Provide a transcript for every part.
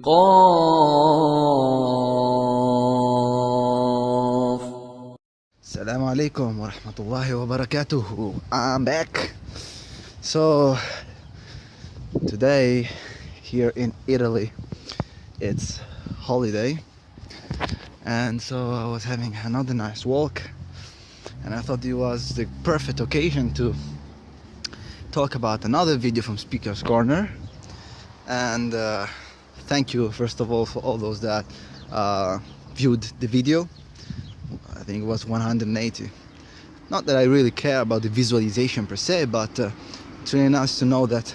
قاف. Assalamu alaikum wa rahmatullahi wa barakatuhu. I'm back. So today here in Italy it's holiday, and so I was having another nice walk, and I thought it was the perfect occasion to talk about another video from Speaker's Corner. And thank you first of all for all those that viewed the video. I think it was 180. Not that I really care about the visualization per se, but it's really nice to know that,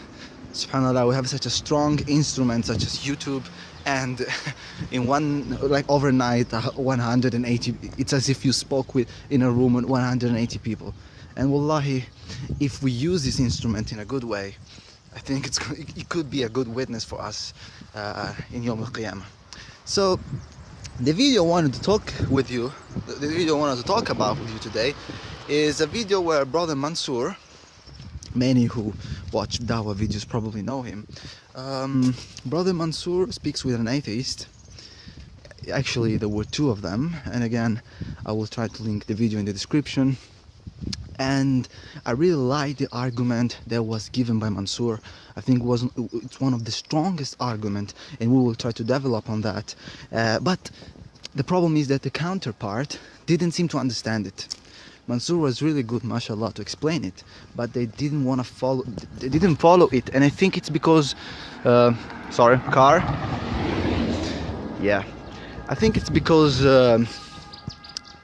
subhanAllah, we have such a strong instrument such as YouTube, and in one, like overnight, 180, it's as if you spoke with in a room with 180 people. And wallahi, if we use this instrument in a good way, I think it could be a good witness for us in Yawm al-Qiyamah. So the video I wanted to talk with you, the video I wanted to talk about with you today is a video where brother Mansur, many who watch Dawah videos probably know him. Brother Mansur speaks with an atheist. Actually, there were two of them, and again, I will try to link the video in the description. And I really like the argument that was given by Mansur. I think it's one of the strongest arguments, and we will try to develop on that. But the problem is that the counterpart didn't seem to understand it. Mansur was really good, mashallah, to explain it, but they didn't want to follow. They didn't follow it, and I think it's because, sorry, car. Yeah, I think it's because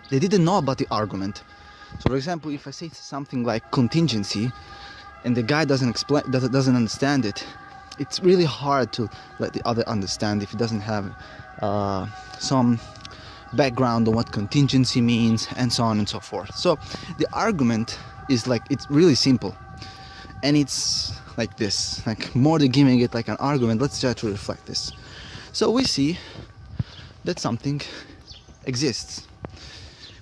they didn't know about the argument. So, for example, if I say something like contingency, and the guy doesn't understand it, it's really hard to let the other understand if he doesn't have some background on what contingency means, and so on and so forth. So the argument is like, it's really simple, and it's like this, like more than giving it like an argument, let's try to reflect this. So we see that something exists.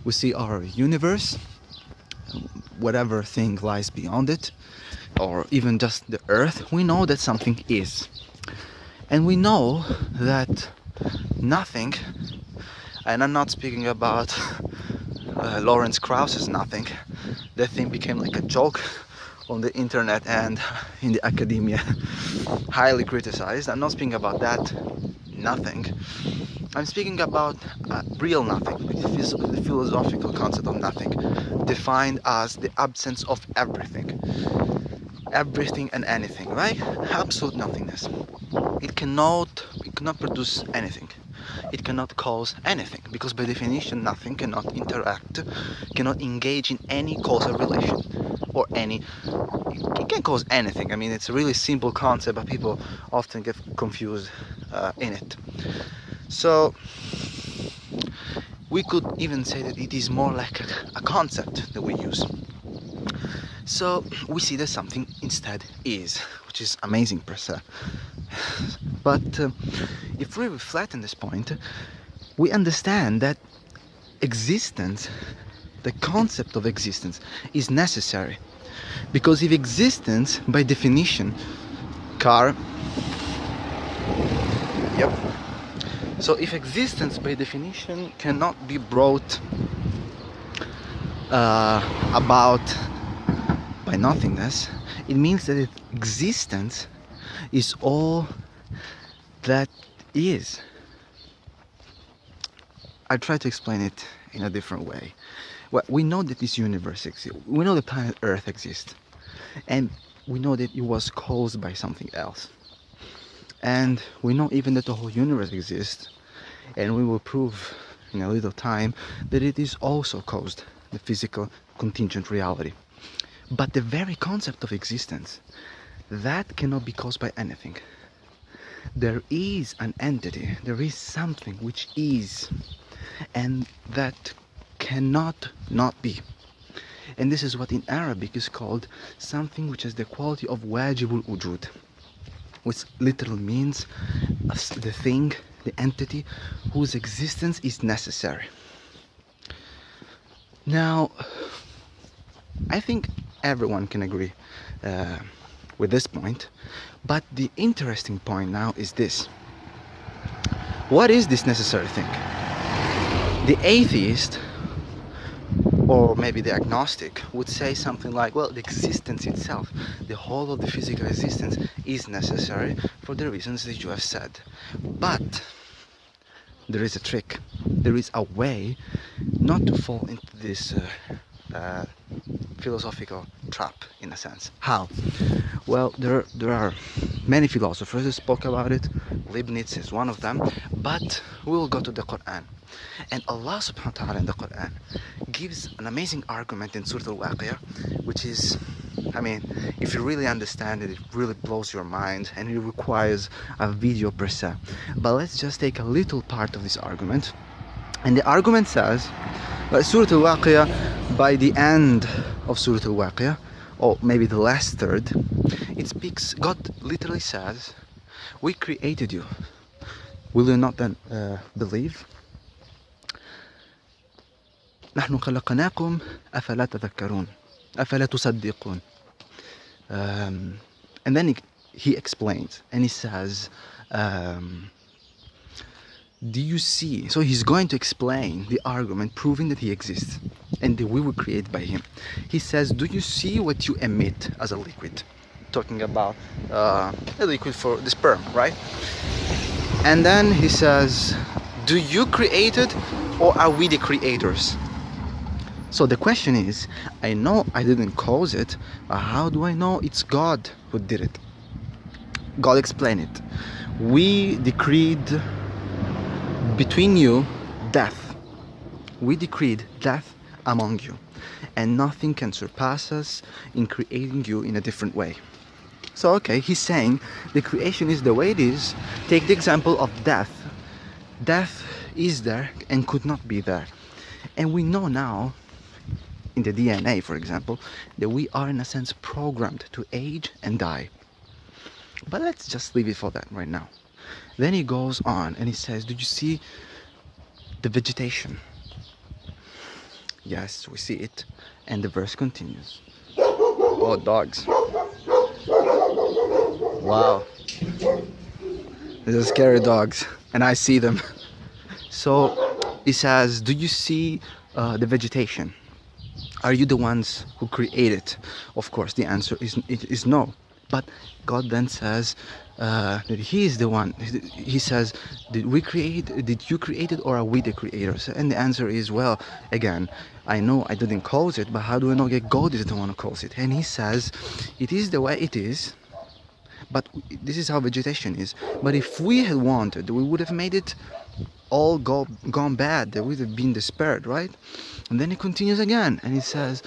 We see our universe, whatever thing lies beyond it, or even just the earth. We know that something is, and we know that nothing, and I'm not speaking about Lawrence Krauss's nothing. That thing became like a joke on the internet and in the academia, highly criticized. I'm not speaking about that nothing. I'm speaking about real nothing, the philosophical concept of nothing, defined as the absence of everything. Everything and anything, right? Absolute nothingness. It cannot produce anything. It cannot cause anything, because by definition nothing cannot interact, cannot engage in any causal relation, or it can cause anything. I mean, it's a really simple concept, but people often get confused in it. So we could even say that it is more like a concept that we use. So we see that something instead is, which is amazing per se. But if we reflect on this point, we understand that existence, the concept of existence, is necessary. Because if existence, by definition, car, yep. So if existence, by definition, cannot be brought about by nothingness, it means that existence is all that is. I try to explain it in a different way. Well, we know that this universe exists. We know the planet Earth exists, and we know that it was caused by something else. And we know even that the whole universe exists, and we will prove in a little time that it is also caused, the physical contingent reality. But the very concept of existence, that cannot be caused by anything. There is an entity, there is something which is, and that cannot not be. And this is what in Arabic is called something which has the quality of wajibul wujud, which literally means the thing, the entity whose existence is necessary. Now, I think everyone can agree with this point, but the interesting point now is this. What is this necessary thing? The atheist, or maybe the agnostic, would say something like, well, the existence itself, the whole of the physical existence is necessary for the reasons that you have said. But there is a trick. There is a way not to fall into this philosophical trap, in a sense. How? Well, there are many philosophers who spoke about it. Leibniz is one of them. But we will go to the Quran. And Allah subhanahu wa ta'ala in the Quran gives an amazing argument in Surah Al-Waqiyah, which is, I mean, if you really understand it, it really blows your mind, and it requires a video per se. But let's just take a little part of this argument. And the argument says, Surah Al-Waqiyah, by the end of Surah Al-Waqiyah, or maybe the last third, it speaks, God literally says, we created you. Will you not then believe? نحن خلقناكم أفلا تذكرون أفلا تصدقون. And then he explains, and he says, do you see? So he's going to explain the argument proving that he exists and that we were created by him. He says, do you see what you emit as a liquid? Talking about a liquid for the sperm, right? And then he says, do you create it, or are we the creators? So the question is, I know I didn't cause it, but how do I know it's God who did it? God explained it. We decreed between you death. We decreed death among you, and nothing can surpass us in creating you in a different way. So okay, he's saying the creation is the way it is. Take the example of death. Death is there and could not be there. And we know now, in the DNA for example, that we are in a sense programmed to age and die. But let's just leave it for that right now. Then he goes on and he says, do you see the vegetation? Yes, we see it. And the verse continues. Oh, dogs. Wow. These are scary dogs, and I see them. So he says, do you see the vegetation? Are you the ones who create it? Of course, the answer is no. But God then says that He is the one. He says, did you create it, or are we the creators? And the answer is, well, again, I know I didn't cause it, but how do I know that God is the one who caused it? And He says, it is the way it is, but this is how vegetation is. But if we had wanted, we would have made it all gone bad. There would have been despair, right? And then he continues again, and he says,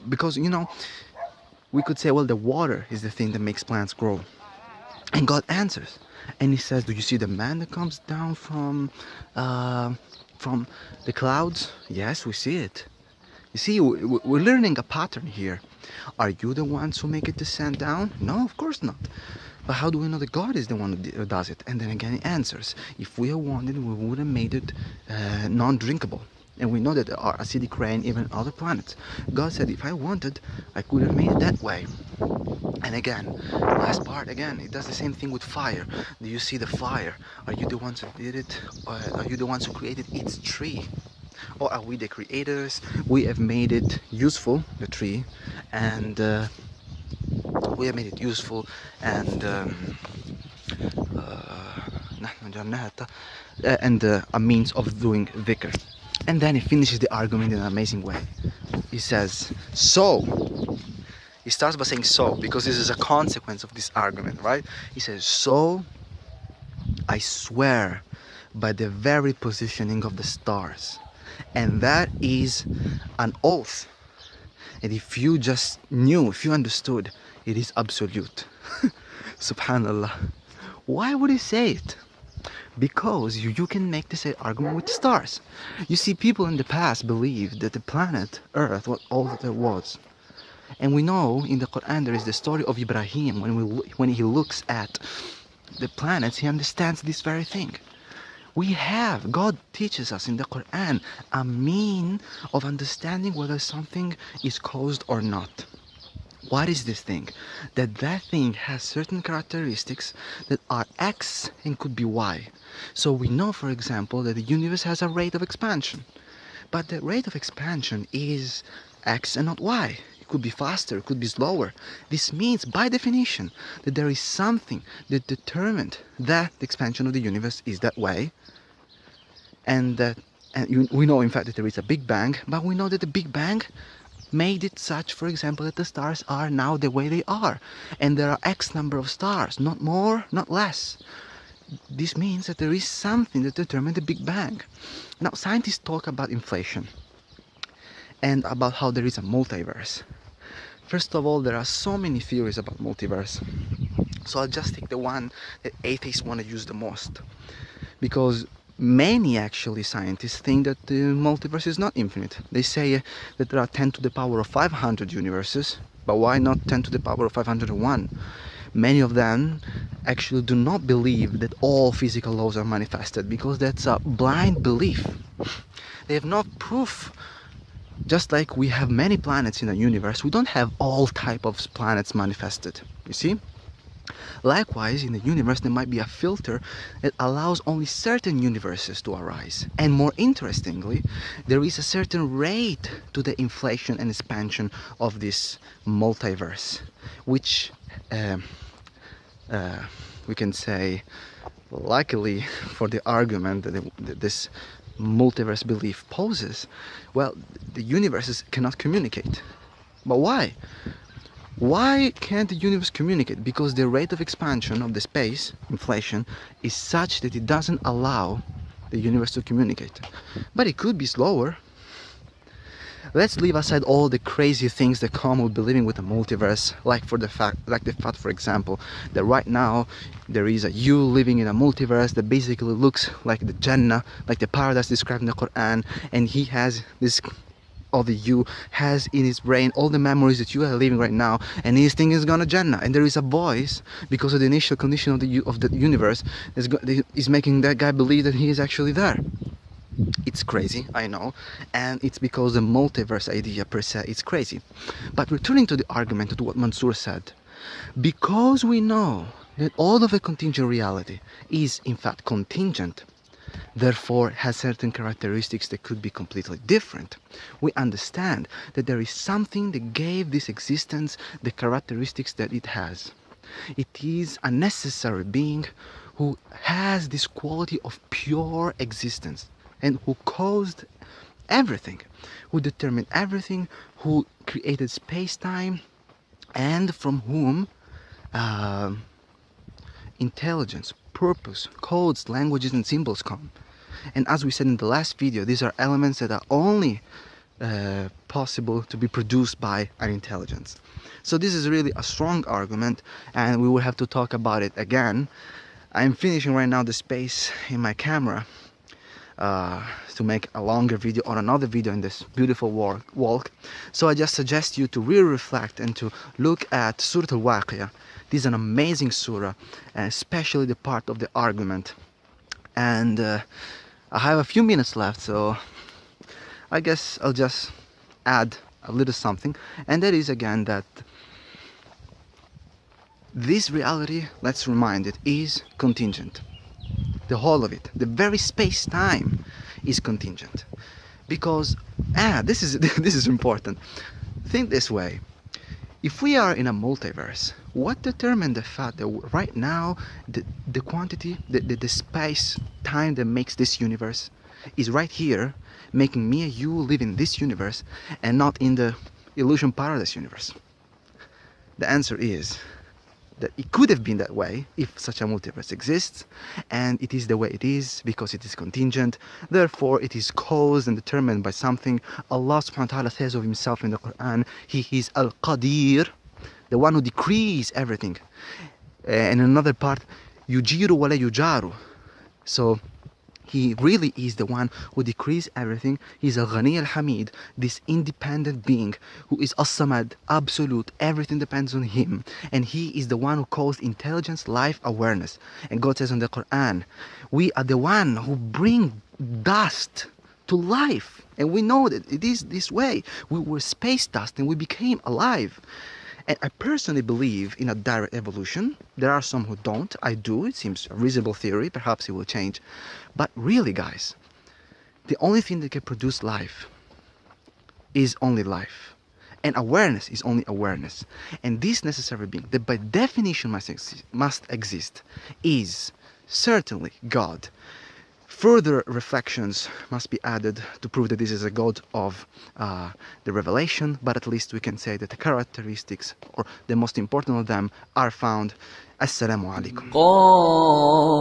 because, you know, we could say, well, the water is the thing that makes plants grow. And God answers, and he says, do you see the man that comes down from the clouds? Yes, we see it. You see, we're learning a pattern here. Are you the ones who make it descend down? No, of course not. But how do we know that God is the one who does it? And then again he answers, if we had wanted, we would have made it non-drinkable. And we know that there are acidic rain even on other planets. God said, if I wanted, I could have made it that way. And again, last part, again, it does the same thing with fire. Do you see the fire? Are you the ones who did it? Or are you the ones who created its tree? Or are we the creators? We have made it useful, the tree, and we have made it useful, and a means of doing dhikr. And then he finishes the argument in an amazing way. He says, so. He starts by saying so, because this is a consequence of this argument, right? He says, so I swear by the very positioning of the stars. And that is an oath. And if you just knew, if you understood, it is absolute. Subhanallah. Why would he say it? Because you can make the same argument with stars. You see, people in the past believed that the planet Earth was all that there was. And we know in the Quran there is the story of Ibrahim. When he looks at the planets, he understands this very thing. God teaches us in the Quran a mean of understanding whether something is caused or not. What is this thing? That thing has certain characteristics that are X and could be Y. So we know, for example, that the universe has a rate of expansion. But the rate of expansion is X and not Y. It could be faster, it could be slower. This means, by definition, that there is something that determined that the expansion of the universe is that way. And we know, in fact, that there is a Big Bang, but we know that the Big Bang made it such, for example, that the stars are now the way they are. And there are X number of stars, not more, not less. This means that there is something that determined the Big Bang. Now, scientists talk about inflation and about how there is a multiverse. First of all, there are so many theories about multiverse. So I'll just take the one that atheists want to use the most. Because many actually scientists think that the multiverse is not infinite. They say that there are 10 to the power of 500 universes, but why not 10 to the power of 501? Many of them actually do not believe that all physical laws are manifested, because that's a blind belief. They have no proof. Just like we have many planets in the universe, we don't have all type of planets manifested, you see? Likewise, in the universe there might be a filter that allows only certain universes to arise. And more interestingly, there is a certain rate to the inflation and expansion of this multiverse, which we can say, luckily for the argument that this multiverse belief poses, well, the universes cannot communicate. But why? Why can't the universe communicate? Because the rate of expansion of the space, inflation, is such that it doesn't allow the universe to communicate. But it could be slower. Let's leave aside all the crazy things that come with believing with the multiverse, like the fact, for example, that right now there is a you living in a multiverse that basically looks like the Jannah, like the paradise described in the Quran, and he has this, or the you has in his brain all the memories that you are living right now, and he's thinking he's gonna Jannah, and there is a voice, because of the initial condition of the universe, is making that guy believe that he is actually there. It's crazy, I know, and it's because the multiverse idea per se is crazy. But returning to the argument, to what Mansur said, because we know that all of a contingent reality is in fact contingent, therefore has certain characteristics that could be completely different, we understand that there is something that gave this existence the characteristics that it has. It is a necessary being who has this quality of pure existence, and who caused everything, who determined everything, who created space-time, and from whom intelligence, purpose, codes, languages, and symbols come. And as we said in the last video, these are elements that are only possible to be produced by an intelligence. So this is really a strong argument, and we will have to talk about it again. I'm finishing right now the space in my camera to make a longer video or another video in this beautiful walk. So I just suggest you to really reflect and to look at Surah Al-Waqiyah. This is an amazing surah, and especially the part of the argument. And I have a few minutes left, so I guess I'll just add a little something, and that is again that this reality, let's remind it, is contingent. The whole of it, the very space-time, is contingent. Because, this is important. Think this way. If we are in a multiverse, what determined the fact that right now the quantity, the space-time that makes this universe is right here, making me and you live in this universe and not in the illusion paradise universe? The answer is that it could have been that way if such a multiverse exists, and it is the way it is because it is contingent. Therefore it is caused and determined by something. Allah subhanahu wa ta'ala says of himself in the Quran, he is Al-Qadir, the one who decrees everything. And in another part, yujiru wa la yujaru. So he really is the one who decrees everything. He's Al-Ghani Al-Hamid, this independent being who is As-Samad, absolute, everything depends on him. And he is the one who caused intelligence, life, awareness. And God says in the Quran, we are the one who bring dust to life. And we know that it is this way. We were space dust and we became alive. And I personally believe in a direct evolution. There are some who don't. I do. It seems a reasonable theory. Perhaps it will change. But really, guys, the only thing that can produce life is only life. And awareness is only awareness. And this necessary being, that by definition must exist, is certainly God. Further reflections must be added to prove that this is a God of the revelation, but at least we can say that the characteristics, or the most important of them, are found. Assalamu alaikum. قاف